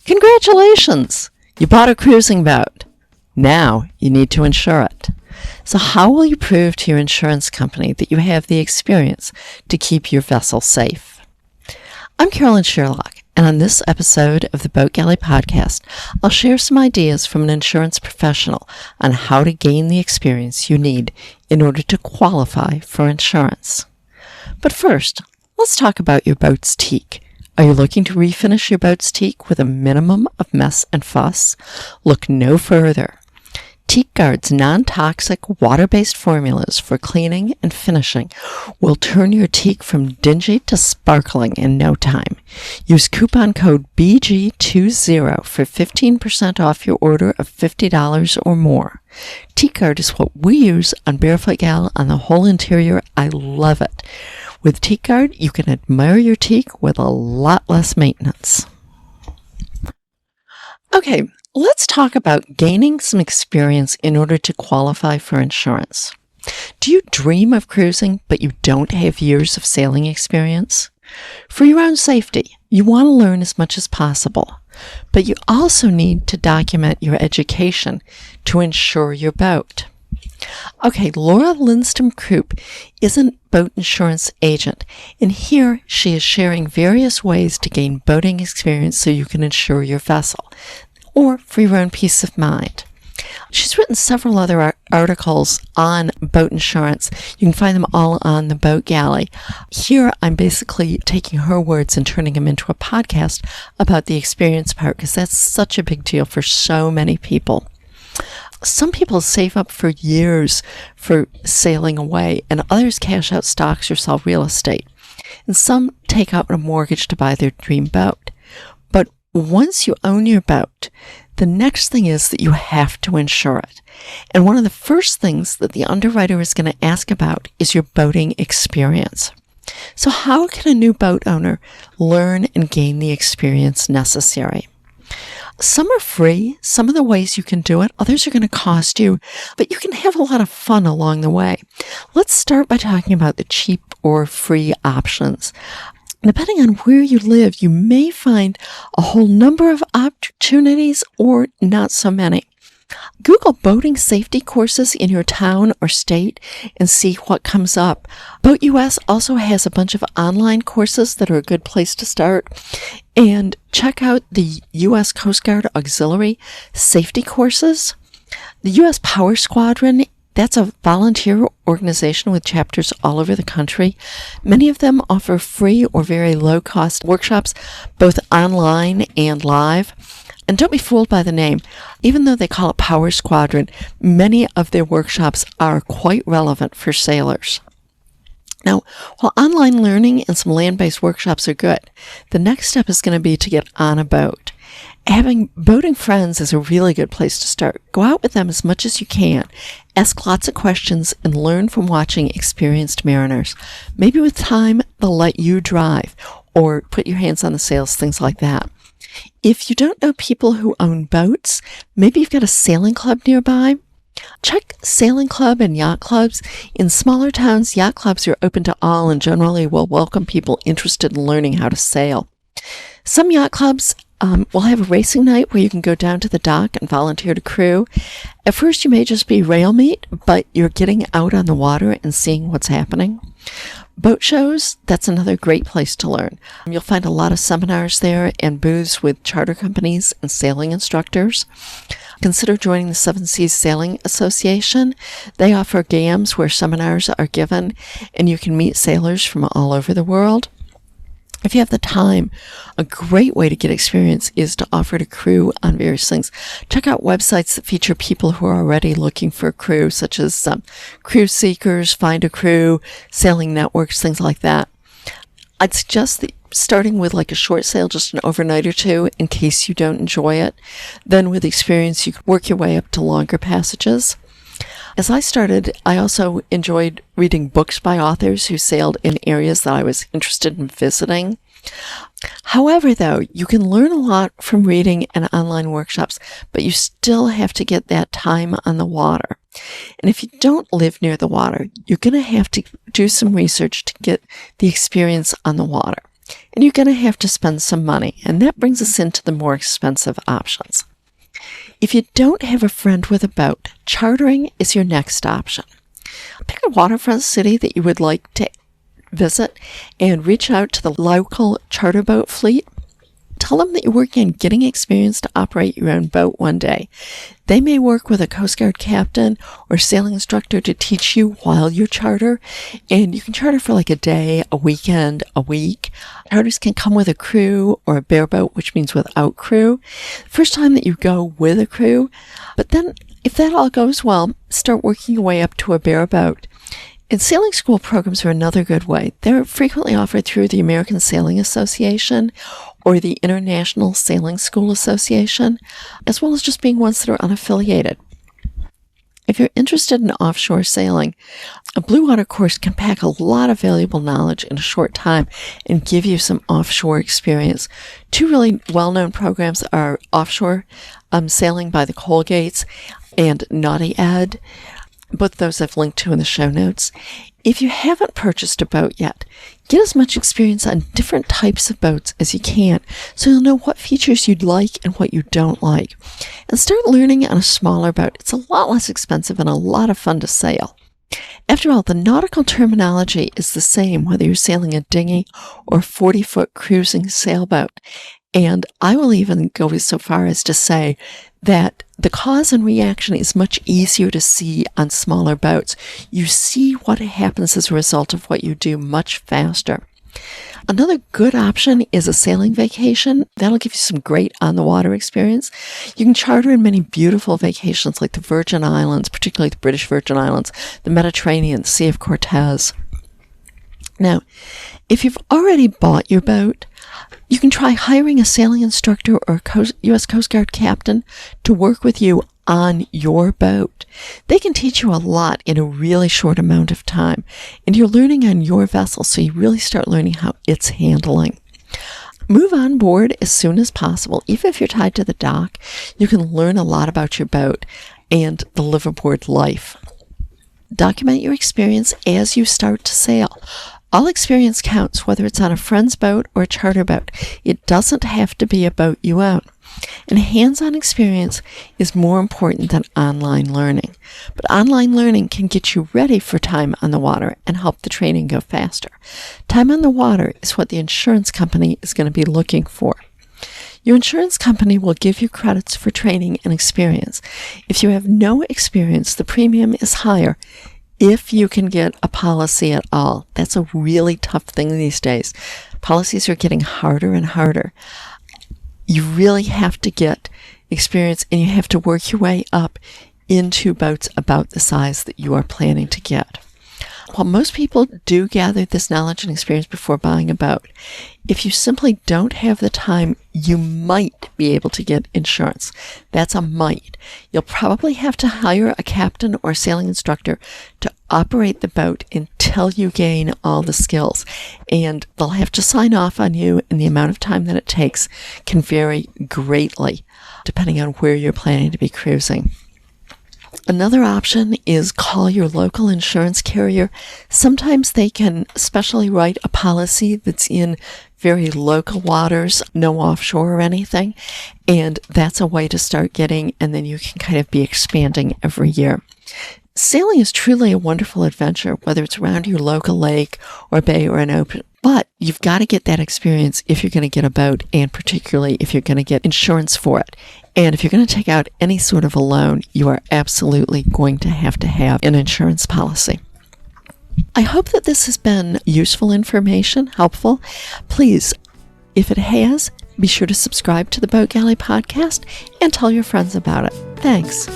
Congratulations! You bought a cruising boat. Now you need to insure it. So how will you prove to your insurance company that you have the experience to keep your vessel safe? I'm Carolyn Sherlock, and on this episode of the Boat Galley Podcast, I'll share some ideas from an insurance professional on how to gain the experience you need in order to qualify for insurance. But first, let's talk about your boat's teak. Are you looking to refinish your boat's teak with a minimum of mess and fuss? Look no further. TeakGuard's non-toxic water-based formulas for cleaning and finishing will turn your teak from dingy to sparkling in no time. Use coupon code BG20 for 15% off your order of $50 or more. TeakGuard is what we use on Barefoot Gal on the whole interior. I love it. With TeakGuard, you can admire your teak with a lot less maintenance. Okay, let's talk about gaining some experience in order to qualify for insurance. Do you dream of cruising, but you don't have years of sailing experience? For your own safety, you want to learn as much as possible, but you also need to document your education to insure your boat. Okay, Laura Lindstrom Krupp is a boat insurance agent, and here she is sharing various ways to gain boating experience so you can insure your vessel, or for your own peace of mind. She's written several other articles on boat insurance. You can find them all on the Boat Galley. Here, I'm basically taking her words and turning them into a podcast about the experience part, because that's such a big deal for so many people. Some people save up for years for sailing away, and others cash out stocks or sell real estate. And some take out a mortgage to buy their dream boat. But once you own your boat, the next thing is that you have to insure it. And one of the first things that the underwriter is going to ask about is your boating experience. So how can a new boat owner learn and gain the experience necessary? Some are free. Some of the ways you can do it, others are going to cost you, but you can have a lot of fun along the way. Let's start by talking about the cheap or free options. Depending on where you live, you may find a whole number of opportunities or not so many. Google boating safety courses in your town or state and see what comes up. Boat US also has a bunch of online courses that are a good place to start. And check out the U.S. Coast Guard Auxiliary safety courses. The U.S. Power Squadron, that's a volunteer organization with chapters all over the country. Many of them offer free or very low-cost workshops, both online and live. And don't be fooled by the name. Even though they call it Power Squadron, many of their workshops are quite relevant for sailors. Now, while online learning and some land-based workshops are good, the next step is going to be to get on a boat. Having boating friends is a really good place to start. Go out with them as much as you can. Ask lots of questions and learn from watching experienced mariners. Maybe with time, they'll let you drive or put your hands on the sails, things like that. If you don't know people who own boats, maybe you've got a sailing club nearby. Check sailing club and yacht clubs. In smaller towns, yacht clubs are open to all and generally will welcome people interested in learning how to sail. Some yacht clubs will have a racing night where you can go down to the dock and volunteer to crew. At first, you may just be rail meet, but you're getting out on the water and seeing what's happening. Boat shows, that's another great place to learn. You'll find a lot of seminars there and booths with charter companies and sailing instructors. Consider joining the Seven Seas Sailing Association. They offer GAMs where seminars are given, and you can meet sailors from all over the world. If you have the time, a great way to get experience is to offer to crew on various things. Check out websites that feature people who are already looking for a crew, such as Crew Seekers, Find a Crew, Sailing Networks, things like that. I'd suggest that starting with like a short sail, just an overnight or two, in case you don't enjoy it. Then with experience, you can work your way up to longer passages. As I started, I also enjoyed reading books by authors who sailed in areas that I was interested in visiting. However, though, you can learn a lot from reading and online workshops, but you still have to get that time on the water. And if you don't live near the water, you're going to have to do some research to get the experience on the water. and you're going to have to spend some money. And that brings us into the more expensive options. If you don't have a friend with a boat, chartering is your next option. Pick a waterfront city that you would like to visit and reach out to the local charter boat fleet. Tell them that you're working on getting experience to operate your own boat one day. They may work with a Coast Guard captain or sailing instructor to teach you while you charter, and you can charter for like a day, a weekend, a week. Charters can come with a crew or a bareboat, which means without crew. First time that you go with a crew, but then if that all goes well, start working your way up to a bareboat. And sailing school programs are another good way. They're frequently offered through the American Sailing Association or the International Sailing School Association, as well as just being ones that are unaffiliated. If you're interested in offshore sailing, a Blue Water course can pack a lot of valuable knowledge in a short time and give you some offshore experience. Two really well-known programs are Offshore Sailing by the Colgates and Naughty Ed. Both those I've linked to in the show notes. If you haven't purchased a boat yet, get as much experience on different types of boats as you can so you'll know what features you'd like and what you don't like. And start learning on a smaller boat. It's a lot less expensive and a lot of fun to sail. After all, the nautical terminology is the same whether you're sailing a dinghy or a 40-foot cruising sailboat. And I will even go so far as to say that the cause and reaction is much easier to see on smaller boats. You see what happens as a result of what you do much faster. Another good option is a sailing vacation. That'll give you some great on-the-water experience. You can charter in many beautiful vacations like the Virgin Islands, particularly the British Virgin Islands, the Mediterranean, the Sea of Cortez. Now, if you've already bought your boat, you can try hiring a sailing instructor or a U.S. Coast Guard captain to work with you on your boat. They can teach you a lot in a really short amount of time, and you're learning on your vessel, so you really start learning how it's handling. Move on board as soon as possible. Even if you're tied to the dock, you can learn a lot about your boat and the liveaboard life. Document your experience as you start to sail. All experience counts, whether it's on a friend's boat or a charter boat. It doesn't have to be a boat you own. And hands-on experience is more important than online learning. But online learning can get you ready for time on the water and help the training go faster. Time on the water is what the insurance company is going to be looking for. Your insurance company will give you credits for training and experience. If you have no experience, the premium is higher if you can get a policy at all. That's a really tough thing these days. Policies are getting harder and harder. You really have to get experience, and you have to work your way up into boats about the size that you are planning to get. While most people do gather this knowledge and experience before buying a boat, if you simply don't have the time, you might be able to get insurance. That's a might. You'll probably have to hire a captain or sailing instructor to operate the boat until you gain all the skills. And they'll have to sign off on you, and the amount of time that it takes can vary greatly depending on where you're planning to be cruising. Another option is call your local insurance carrier. Sometimes they can specially write a policy that's in very local waters, no offshore or anything, and that's a way to start getting, and then you can kind of be expanding every year. Sailing is truly a wonderful adventure, whether it's around your local lake or bay or an open, but you've got to get that experience if you're going to get a boat, and particularly if you're going to get insurance for it. And if you're going to take out any sort of a loan, you are absolutely going to have an insurance policy. I hope that this has been useful information, helpful. Please, if it has, be sure to subscribe to the Boat Galley podcast and tell your friends about it. Thanks.